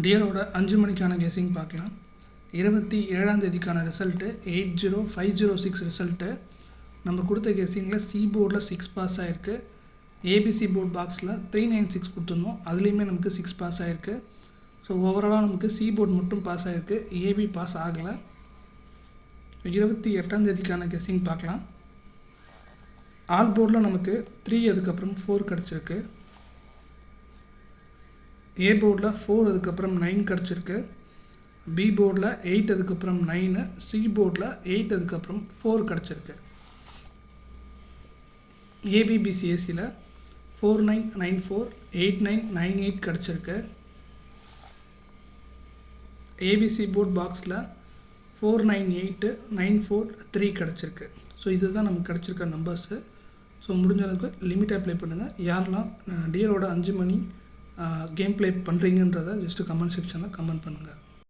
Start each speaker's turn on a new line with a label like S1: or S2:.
S1: டியரோட 5 மணிக்கான கெஸ்ஸிங் பார்க்கலாம். 27ஆம் தேதிக்கான result 80506 result. நம்ம கொடுத்த கெஸ்ஸிங்கில் சி போர்டில் 6 பாஸ் ஆகிருக்கு. ஏபிசி போர்ட் பாக்ஸில் 396 கொடுத்துருந்தோம், அதுலேயுமே நமக்கு 6 பாஸ் ஆகிருக்கு. ஸோ ஓவராலாக நமக்கு சி போர்ட் மட்டும் பாஸ் ஆகிருக்கு, ஏபி பாஸ் ஆகலை. 28ஆம் தேதிக்கான கெஸ்ஸிங் பார்க்கலாம். ஆல் போர்டில் நமக்கு 3 அதுக்கப்புறம் 4 கிடச்சிருக்கு. ஏ போர்டில் 4 அதுக்கப்புறம் 9 கிடச்சிருக்கு. பி போர்டில் 8 அதுக்கப்புறம் 9, சி போர்டில் 8 அதுக்கப்புறம் 4 கிடச்சிருக்கு. ஏபிபிசிஎஸ்சியில் 4994 8998 கிடச்சிருக்கு. ஏபிசி போர்ட் பாக்ஸில் 498 943 கிடச்சிருக்கு. ஸோ இதுதான் நமக்கு கிடச்சிருக்க நம்பர்ஸு. ஸோ முடிஞ்ச அளவுக்கு லிமிட் அப்ளை பண்ணுங்கள். யாரெல்லாம் டியரோட 5 மணி கேம் ப்ளே பண்ணுறீங்கன்றதை ஜஸ்ட்டு கமெண்ட் செக்ஷனில் கமெண்ட் பண்ணுங்கள்.